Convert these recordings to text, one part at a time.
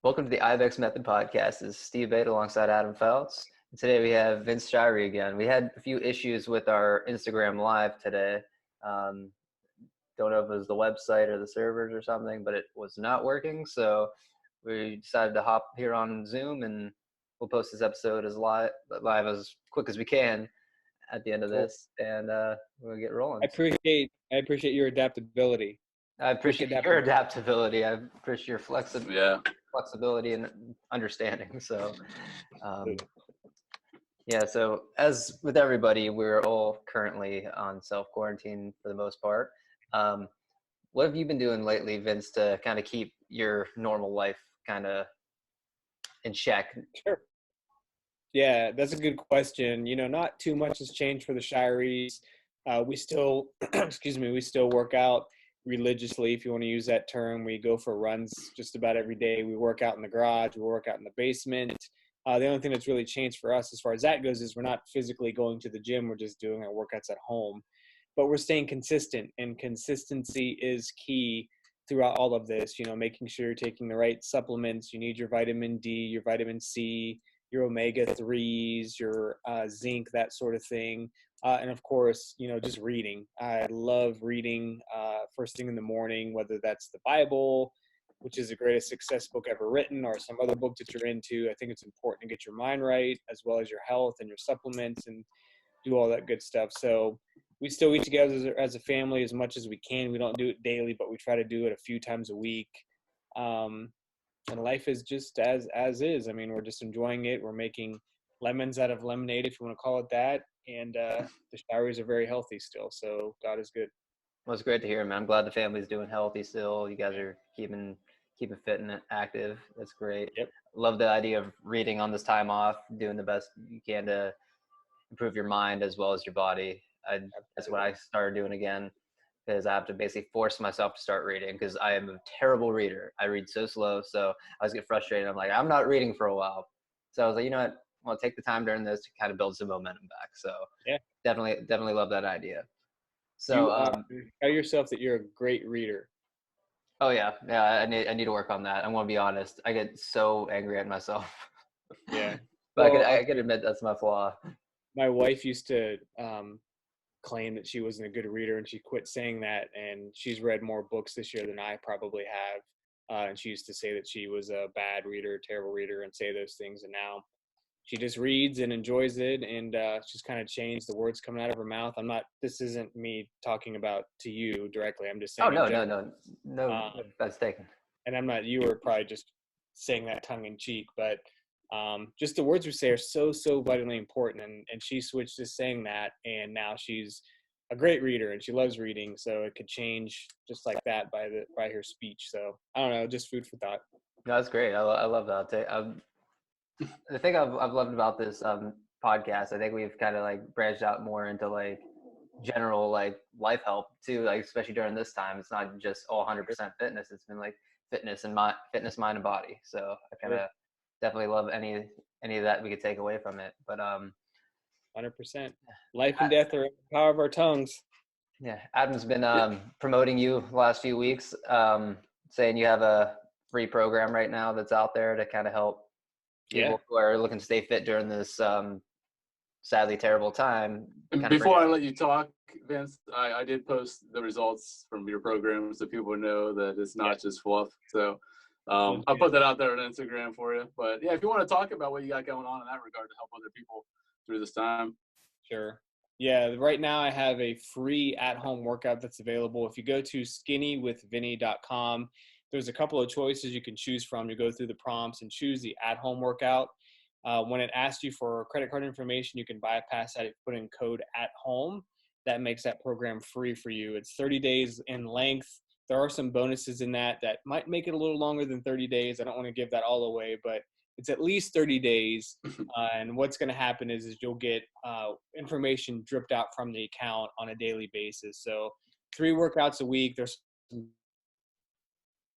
Welcome to the Ibex Method Podcast. This is Steve Bate alongside Adam Feltz. And today we have Vince Shirey again. We had a few issues with our Instagram Live today. Don't know if it was the website or the servers or something, but it was not working. So we decided to hop here on Zoom, and we'll post this episode as live as quick as we can at the end of this, and we'll get rolling. I appreciate your adaptability. I appreciate your adaptability. I appreciate your flexibility and understanding. So, so as with everybody, we're all currently on self-quarantine for the most part. What have you been doing lately, Vince, to kind of keep your normal life kind of in check? Sure. Yeah, that's a good question. Not too much has changed for the Shireys. We still, we still work out religiously, if you want to use that term. We go for runs just about every day. We work out in the garage. We work out in the basement. The only thing that's really changed for us as far as that goes is we're not physically going to the gym. We're just doing our workouts at home. But we're staying consistent, and consistency is key throughout all of this. Making sure you're taking the right supplements. You need your vitamin D, your vitamin C, your omega-3s, your zinc, that sort of thing. And of course, just reading. I love reading first thing in the morning, whether that's the Bible, which is the greatest success book ever written, or some other book that you're into. I think it's important to get your mind right, as well as your health and your supplements, and do all that good stuff. So we still eat together as a family as much as we can. We don't do it daily, but we try to do it a few times a week. And life is just as is. I mean, we're just enjoying it. We're making lemons out of lemonade, if you want to call it that. And the Shireys are very healthy still. So God is good. Well, it's great to hear, man. I'm glad the family's doing healthy still. You guys are keeping fit and active. That's great. Yep. Love the idea of reading on this time off, doing the best you can to improve your mind as well as your body. That's what I started doing again, because I have to basically force myself to start reading, because I am a terrible reader. I read so slow, so I always get frustrated. I'm like, I'm not reading for a while. So I was like, you know what? I'll take the time during this to kind of build some momentum back. So yeah, definitely love that idea. So tell yourself that you're a great reader. Oh yeah. I need to work on that. I'm gonna be honest. I get so angry at myself. Yeah. But well, I could admit that's my flaw. My wife used to claim that she wasn't a good reader, and she quit saying that. And she's read more books this year than I probably have. And she used to say that she was a bad reader, terrible reader, and say those things. And now she just reads and enjoys it, and she's kind of changed the words coming out of her mouth. This isn't me talking about to you directly. I'm just saying. Oh, no, that's taken. And you were probably just saying that tongue in cheek, but just the words we say are so vitally important. And she switched to saying that, and now she's a great reader, and she loves reading. So it could change just like that by her speech. So I don't know, just food for thought. No, that's great. I love that. The thing I've loved about this podcast, I think we've kind of like branched out more into like general like life help too, like especially during this time. It's not just all 100% fitness. It's been like fitness, mind, and body. So I kind of definitely love any of that we could take away from it. But 100%. Life and death are in the power of our tongues. Yeah, Adam's been promoting you the last few weeks, saying you have a free program right now that's out there to kind of help people who are looking to stay fit during this sadly terrible time. And before I let you talk, Vince, I did post the results from your program so people know that it's not just fluff. So I'll put that out there on Instagram for you. But yeah, if you want to talk about what you got going on in that regard to help other people through this time. Sure. Yeah, right now I have a free at-home workout that's available. If you go to skinnywithvinny.com, there's a couple of choices you can choose from. You go through the prompts and choose the at-home workout. When it asks you for credit card information, you can bypass that and put in code @home. That makes that program free for you. It's 30 days in length. There are some bonuses in that might make it a little longer than 30 days. I don't want to give that all away, but it's at least 30 days. And what's going to happen is you'll get information dripped out from the account on a daily basis. So 3 workouts a week. There's some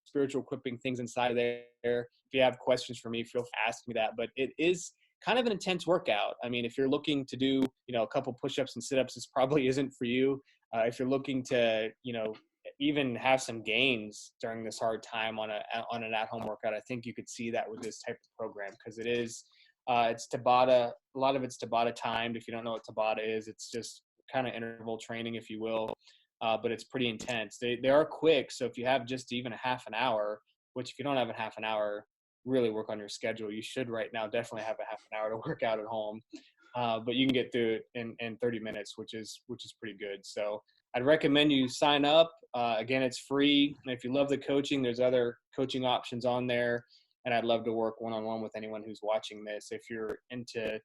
spiritual equipping things inside of there. If you have questions for me, feel free to ask me that. But it is kind of an intense workout. I mean, if you're looking to do, a couple push-ups and sit-ups, this probably isn't for you. If you're looking to, even have some gains during this hard time on an at-home workout. I think you could see that with this type of program, because it's Tabata. A lot of it's Tabata timed. If you don't know what Tabata is, it's just kind of interval training, if you will. But it's pretty intense. They are quick. So if you have just even a half an hour, which if you don't have a half an hour, really work on your schedule. You should right now definitely have a half an hour to work out at home. But you can get through it in 30 minutes, which is pretty good. So I'd recommend you sign up. Again, it's free. And if you love the coaching, there's other coaching options on there. And I'd love to work one-on-one with anyone who's watching this. If you're into,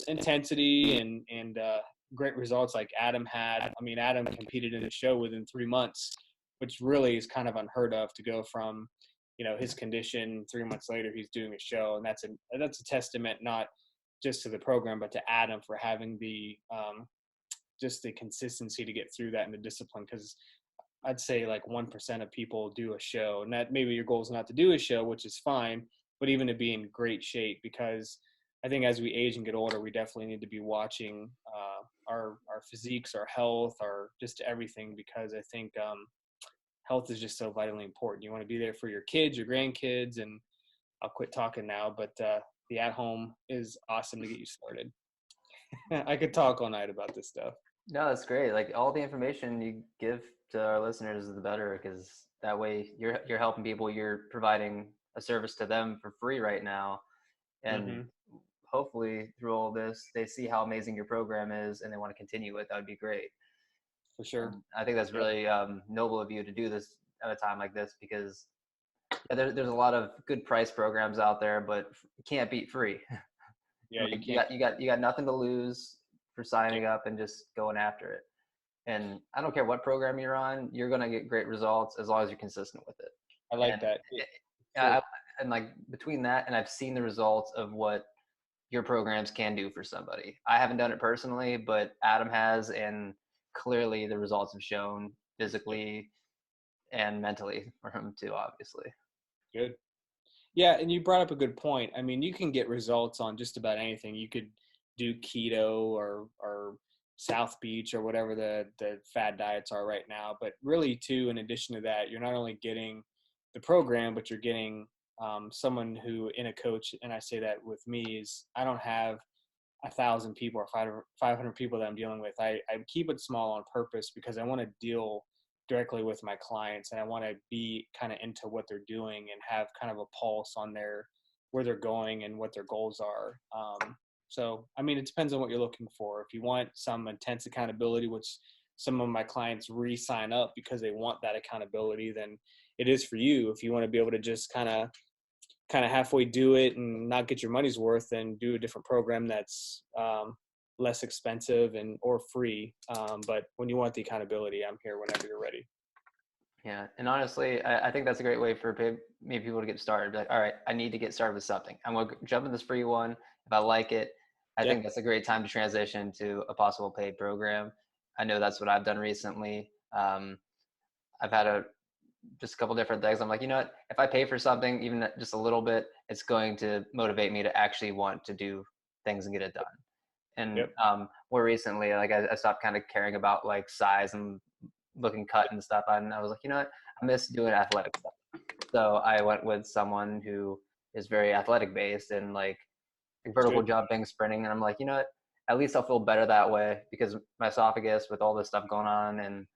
intensity and great results like Adam had. I mean, Adam competed in the show within 3 months, which really is kind of unheard of, to go from, his condition 3 months later, he's doing a show. And that's a testament, not just to the program, but to Adam for having the just the consistency to get through that and the discipline. Because I'd say like 1% of people do a show, and that maybe your goal is not to do a show, which is fine, but even to be in great shape. Because I think as we age and get older, we definitely need to be watching our physiques, our health, our just everything, because I think health is just so vitally important. You want to be there for your kids, your grandkids, and I'll quit talking now, but the at-home is awesome to get you started. I could talk all night about this stuff. No, that's great. Like, all the information you give to our listeners, the better, because that way you're helping people. You're providing a service to them for free right now, and hopefully through all this, they see how amazing your program is and they want to continue it. That would be great. For sure. I think that's really noble of you to do this at a time like this, because there's a lot of good price programs out there, but you can't beat free. Yeah, Like, you got nothing to lose for signing up and just going after it. And I don't care what program you're on, you're gonna get great results as long as you're consistent with it. I like that. And like, between that and I've seen the results of what your programs can do for somebody. I haven't done it personally, but Adam has, and clearly the results have shown physically and mentally for him too, obviously. Good. Yeah, and you brought up a good point. I mean, you can get results on just about anything. You could do keto or South Beach or whatever the fad diets are right now. But really, too, in addition to that, you're not only getting the program, but you're getting someone who, in a coach, and I say that with me, is I don't have 1,000 people or 500 people that I'm dealing with. I keep it small on purpose because I want to deal directly with my clients, and I want to be kind of into what they're doing and have kind of a pulse on where they're going and what their goals are. So, I mean, it depends on what you're looking for. If you want some intense accountability, which some of my clients re-sign up because they want that accountability, then it is for you. If you want to be able to just kind of halfway do it and not get your money's worth, and do a different program that's less expensive or free. But when you want the accountability, I'm here whenever you're ready. Yeah. And honestly, I think that's a great way for maybe people to get started. Like, all right, I need to get started with something. I'm going to jump in this free one. If I like it, I think that's a great time to transition to a possible paid program. I know that's what I've done recently. I've had just a couple different things. I'm like, you know what, if I pay for something, even just a little bit, it's going to motivate me to actually want to do things and get it done. And more recently, like, I stopped kind of caring about like size and looking cut and stuff. And I was like, you know what, I miss doing athletic stuff. So I went with someone who is very athletic based and like vertical jumping, sprinting. And I'm like, you know what, at least I'll feel better that way, because my esophagus, with all this stuff going on and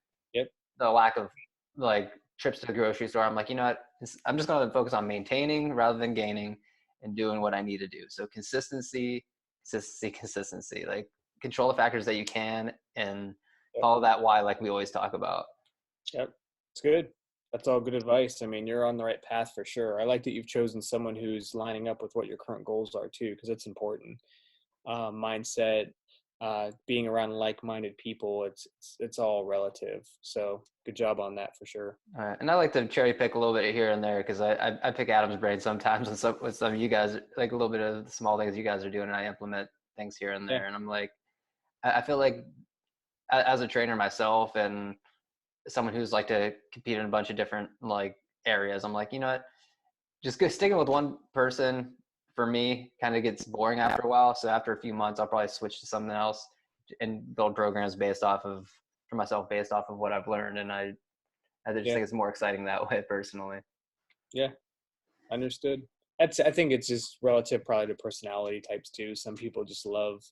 the lack of like trips to the grocery store, I'm like, you know what, I'm just going to focus on maintaining rather than gaining and doing what I need to do. So consistency, like, control the factors that you can and follow that why, like we always talk about. Yep. It's good. That's all good advice. I mean, you're on the right path for sure. I like that you've chosen someone who's lining up with what your current goals are too, because it's important. Mindset, being around like-minded people, it's all relative. So good job on that for sure. And I like to cherry pick a little bit here and there, because I pick Adam's brain sometimes with some of you guys, like a little bit of the small things you guys are doing, and I implement things here and there. And I'm like, I feel like as a trainer myself and someone who's like to compete in a bunch of different like areas, I'm like, you know what, just sticking with one person for me kind of gets boring after a while. So after a few months, I'll probably switch to something else and build programs for myself based off of what I've learned. And I just think it's more exciting that way personally. Yeah, understood. I think it's just relative probably to personality types too. Some people just love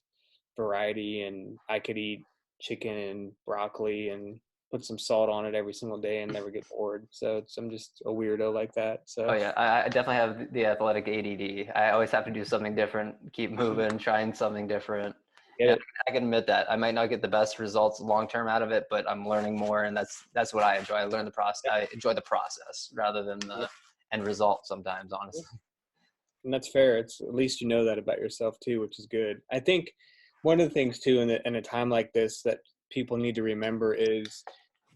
variety, and I could eat chicken and broccoli and put some salt on it every single day and never get bored. So I'm just a weirdo like that. Oh So yeah, I definitely have the athletic ADD. I always have to do something different, keep moving, trying something different. get And it. I can admit that I might not get the best results long term out of it, but I'm learning more, and that's what I enjoy. I learn the process. I enjoy the process rather than the end result sometimes, honestly. And that's fair. It's at least you know that about yourself too, which is good. I think one of the things too in a time like this that people need to remember is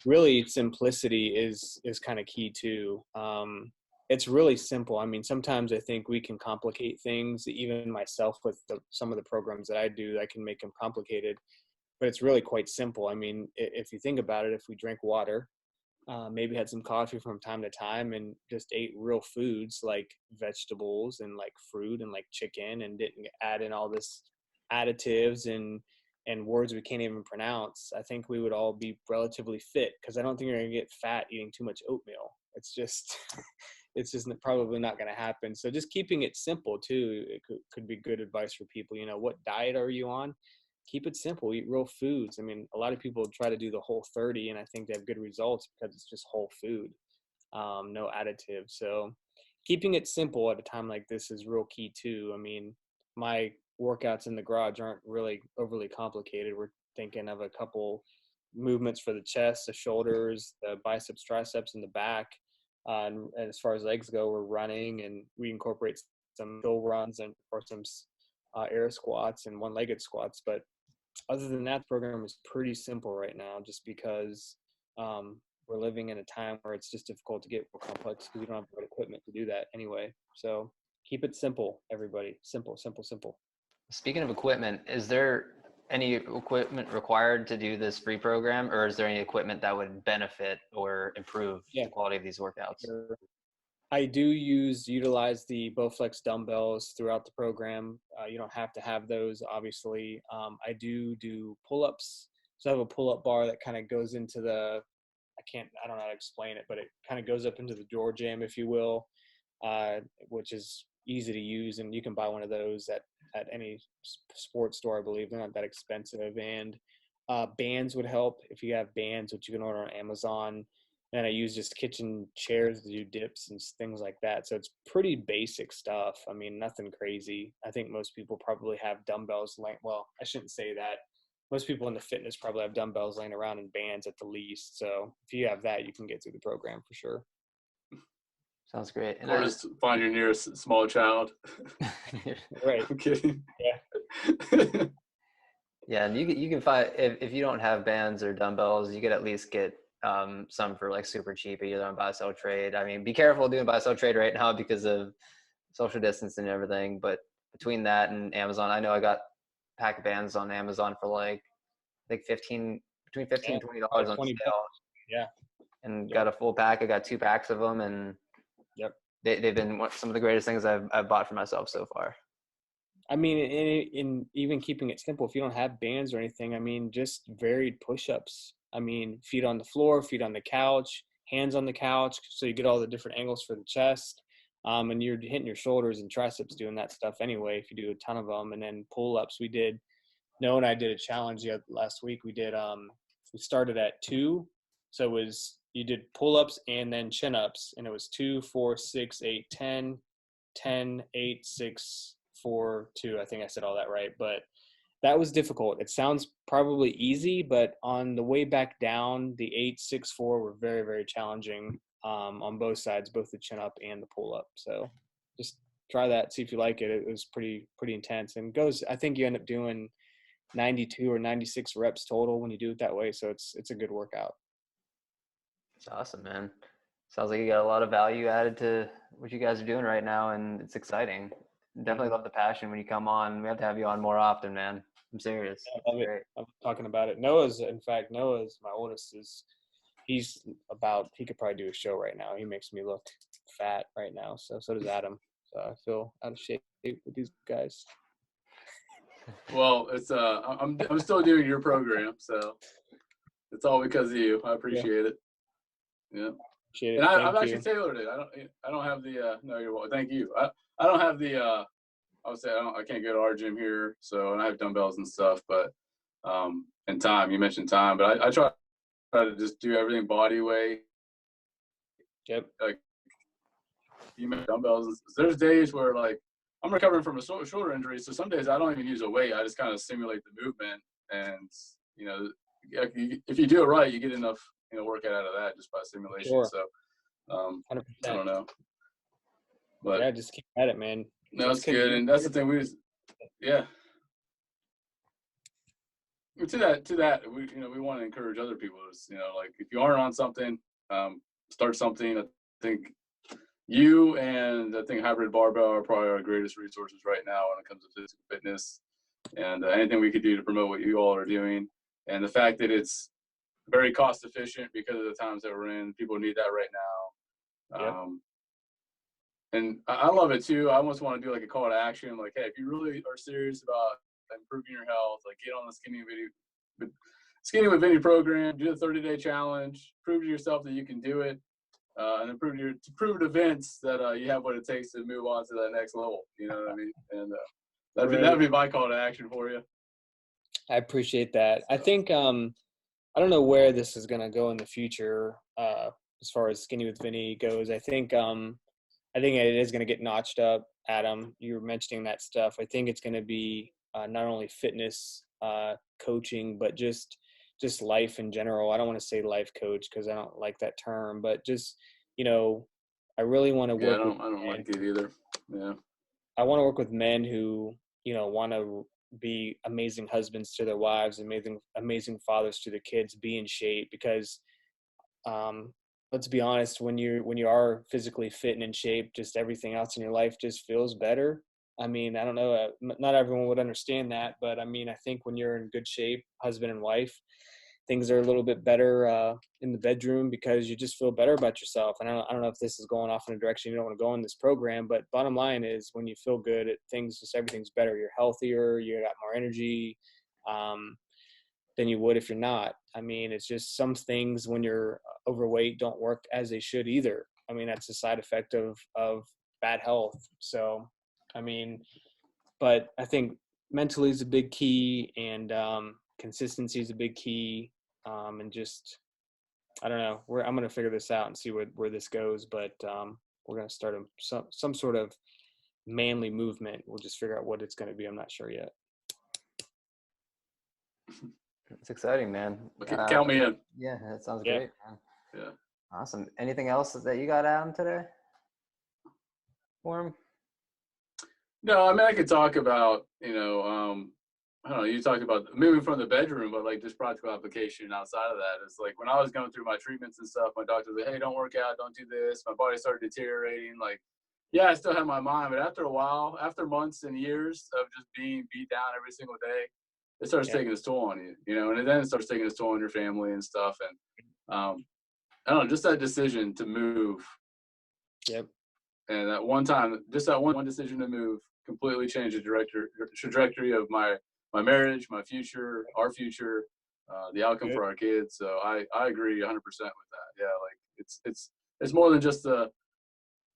really simplicity is kind of key too. It's really simple. I mean, sometimes I think we can complicate things. Even myself with some of the programs that I do, I can make them complicated, but it's really quite simple. I mean, if you think about it, if we drink water, maybe had some coffee from time to time and just ate real foods like vegetables and like fruit and like chicken and didn't add in all this additives and words we can't even pronounce, I think we would all be relatively fit, because I don't think you're going to get fat eating too much oatmeal. It's just it's just probably not going to happen. So just keeping it simple too, it could be good advice for people. You know, what diet are you on? Keep it simple. Eat real foods. I mean, a lot of people try to do the Whole30, and I think they have good results because it's just whole food, no additives. So keeping it simple at a time like this is real key too. I mean, my workouts in the garage aren't really overly complicated. We're thinking of a couple movements for the chest, the shoulders, the biceps, triceps, and the back. And as far as legs go, we're running, and we incorporate some hill runs and or some air squats and one-legged squats. But other than that, the program is pretty simple right now, just because we're living in a time where it's just difficult to get more complex because we don't have the right equipment to do that anyway. So keep it simple, everybody. Simple, simple, simple. Speaking of equipment, is there any equipment required to do this free program, or is there any equipment that would benefit or improve Yeah. the quality of these workouts? I do utilize the Bowflex dumbbells throughout the program. You don't have to have those, obviously. I do pull-ups. So I have a pull-up bar that kind of goes into I don't know how to explain it, but it kind of goes up into the door jam, if you will, which is easy to use. And you can buy one of those at any sports store, I believe. They're not that expensive. And bands would help if you have bands, which you can order on Amazon. And I use just kitchen chairs to do dips and things like that. So it's pretty basic stuff. I mean, nothing crazy. I think most people probably have dumbbells well, I shouldn't say that. Most people in the fitness probably have dumbbells laying around in bands at the least. So if you have that, you can get through the program for sure. Sounds great. And Or just find your nearest small child. Right. I'm kidding. Yeah. Yeah, and you can find, if you don't have bands or dumbbells, you could at least get some for like super cheap, either on buy sell trade. I mean, be careful doing buy sell trade right now because of social distance and everything. But between that and Amazon, I know I got pack of bands on Amazon for like I think between 15 and $20 on 20 sale, Yeah. and got a full pack. I got 2 packs of them, and Yep. they've been some of the greatest things I've bought for myself so far. I mean, in even keeping it simple, if you don't have bands or anything, I mean, just varied push-ups. I mean, feet on the floor, feet on the couch, hands on the couch, so you get all the different angles for the chest. And you're hitting your shoulders and triceps doing that stuff anyway if you do a ton of them. And then pull-ups, Noah and I did a challenge last week. We started at 2. So it was, you did pull-ups and then chin-ups, and it was 2, 4, 6, 8, 10, 10, 8, 6, 4, 2. I think I said all that right, but that was difficult. It sounds probably easy, but on the way back down, the 8, 6, 4 were very, very challenging on both sides, both the chin up and the pull up. So just try that, see if you like it. It was pretty intense, and I think you end up doing 92 or 96 reps total when you do it that way. So it's a good workout. It's awesome, man. Sounds like you got a lot of value added to what you guys are doing right now, and it's exciting. Definitely love the passion when you come on. We have to have you on more often, man. I'm serious. I love it. Great. I'm talking about it. Noah's my oldest, he could probably do a show right now. He makes me look fat right now. So does Adam. So I feel out of shape with these guys. Well, it's I'm still doing your program, so it's all because of you. I appreciate it. Yeah. Appreciate it. And I've Thank actually you. tailored it. I don't have the no, you're welcome. Thank you. I don't have the I would say I can't go to our gym here, so and I have dumbbells and stuff, but and time, you mentioned time, but I try to just do everything body weight. Yep. Like you mentioned dumbbells. There's days where like I'm recovering from a shoulder injury, so some days I don't even use a weight. I just kind of simulate the movement, and you know, if you do it right, you get enough workout out of that just by simulation. Sure. So 100%. I don't know, but yeah, just keep at it, man. no, that's good, and that's the thing. Yeah. To that, we want to encourage other people. Like if you aren't on something, start something. I think you and I think Hybrid Barbell are probably our greatest resources right now when it comes to physical fitness, and anything we could do to promote what you all are doing, and the fact that it's very cost efficient because of the times that we're in. People need that right now. Yep. And I love it too. I almost want to do like a call to action, like, hey, if you really are serious about improving your health, like get on the Skinny with Vinny program, do the 30-day challenge, prove to yourself that you can do it, and then prove to Vince that you have what it takes to move on to that next level. You know what I mean? And that'd be my call to action for you. I appreciate that. I think I don't know where this is gonna go in the future as far as Skinny with Vinny goes. I think it is going to get notched up. Adam, you were mentioning that stuff. I think it's going to be not only fitness coaching, but just life in general. I don't want to say life coach because I don't like that term, but just, I really want to work. I don't like it either. Yeah. I want to work with men who, want to be amazing husbands to their wives, amazing fathers to their kids, be in shape because, let's be honest, when you are physically fit and in shape, just everything else in your life just feels better. I mean, I don't know, not everyone would understand that, but I mean, I think when you're in good shape, husband and wife, things are a little bit better in the bedroom because you just feel better about yourself. And I don't know if this is going off in a direction you don't want to go in this program, but bottom line is when you feel good, everything's better. You're healthier, you got more energy than you would if you're not. I mean, it's just some things when you're overweight don't work as they should either. I mean, that's a side effect of bad health. So, I mean, but I think mentally is a big key, and consistency is a big key, and just I don't know. I'm going to figure this out and see where this goes, but we're going to start some sort of manly movement. We'll just figure out what it's going to be. I'm not sure yet. It's exciting, man. Okay, count me in. Yeah, that sounds great, man. Yeah. Awesome. Anything else that you got, Adam, today for him? No, I mean, I could talk about, I don't know, you talked about moving from the bedroom, but like just practical application outside of that. It's like when I was going through my treatments and stuff, my doctor was like, hey, don't work out, don't do this. My body started deteriorating. Like, yeah, I still had my mind, but after a while, after months and years of just being beat down every single day, it starts taking its toll on you, and then it starts taking its toll on your family and stuff. And I don't know, just that decision to move. Yep. And that one time, just that one decision to move completely changed the trajectory of my marriage, my future, our future, the outcome for our kids. So I agree 100% with that. Yeah, like it's more than just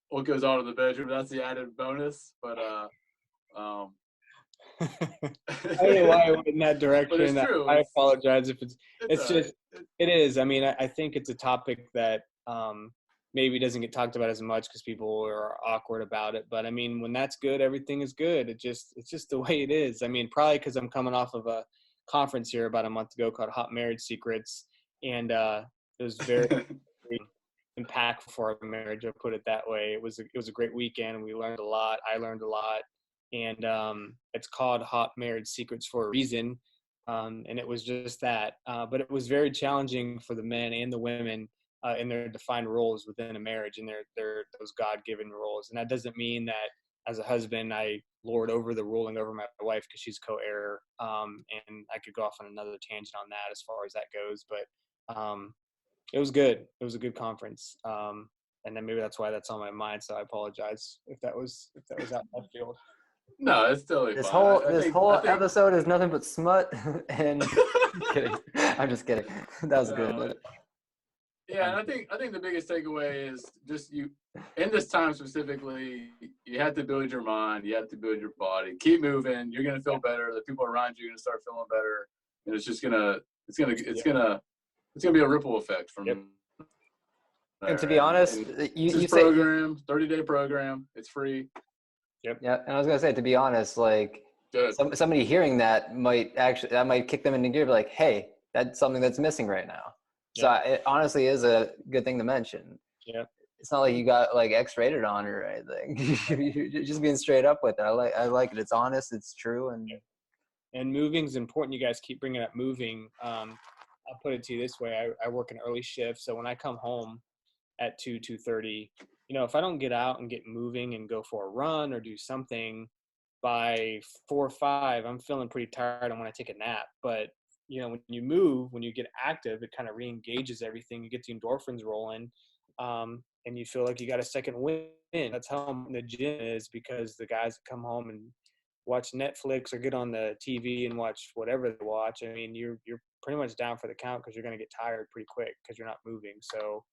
what goes on in the bedroom. That's the added bonus. But I don't know why I went in that direction. But it's true. I apologize if it is. I mean, I think it's a topic that maybe doesn't get talked about as much because people are awkward about it. But I mean, when that's good, everything is good. It's just the way it is. I mean, probably because I'm coming off of a conference here about a month ago called Hot Marriage Secrets, and it was very impactful for our marriage. I'll put it that way. It was a great weekend. We learned a lot. I learned a lot. And it's called Hot Marriage Secrets for a reason. And it was just that. But it was very challenging for the men and the women in their defined roles within a marriage, and their those God-given roles. And that doesn't mean that as a husband I lord over the ruling over my wife because she's co-heir. And I could go off on another tangent on that as far as that goes. But it was good. It was a good conference. And then maybe that's why that's on my mind. So I apologize if that was out left field. No, it's totally this fine. This whole episode is nothing but smut and kidding. I'm just kidding. That was good. Yeah, and I think the biggest takeaway is just you in this time specifically, you have to build your mind, you have to build your body. Keep moving. You're gonna feel better. The people around you are gonna start feeling better, and it's gonna be a ripple effect from. Yep. And to be honest, you say program, 30-day program. It's free. Yep. Yeah, and I was gonna say, to be honest, like somebody hearing that might kick them into gear, be like, hey, that's something that's missing right now. So it honestly is a good thing to mention. Yeah. It's not like you got like X-rated on it or anything. You're just being straight up with it. I like it. It's honest. It's true. And moving is important. You guys keep bringing up moving. I'll put it to you this way. I work an early shift. So when I come home at 2:30, if I don't get out and get moving and go for a run or do something by 4 or 5, I'm feeling pretty tired. I want to take a nap. But, when you move, when you get active, it kind of re-engages everything. You get the endorphins rolling. And you feel like you got a second win. That's how the gym is, because the guys that come home and watch Netflix or get on the TV and watch whatever they watch, I mean, you're pretty much down for the count because you're going to get tired pretty quick because you're not moving. So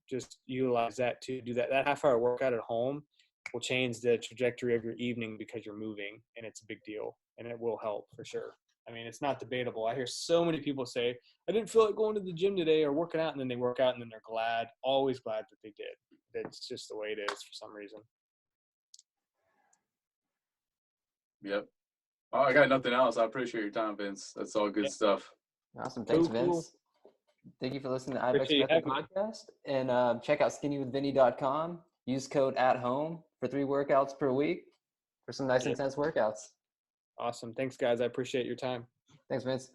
just utilize that to do that. That half-hour workout at home will change the trajectory of your evening because you're moving, and it's a big deal, and it will help for sure. I mean, it's not debatable. I hear so many people say, I didn't feel like going to the gym today or working out, and then they work out, and then they're always glad that they did. That's just the way it is for some reason. Yep. Oh, I got nothing else. I appreciate your time, Vince. That's all good stuff. Awesome. Thanks, Vince. Cool. Thank you for listening to Ibex Appreciate Method Podcast. And check out skinnywithvinny.com. Use code ATHOME for 3 workouts per week for some nice intense workouts. Awesome. Thanks, guys. I appreciate your time. Thanks, Vince.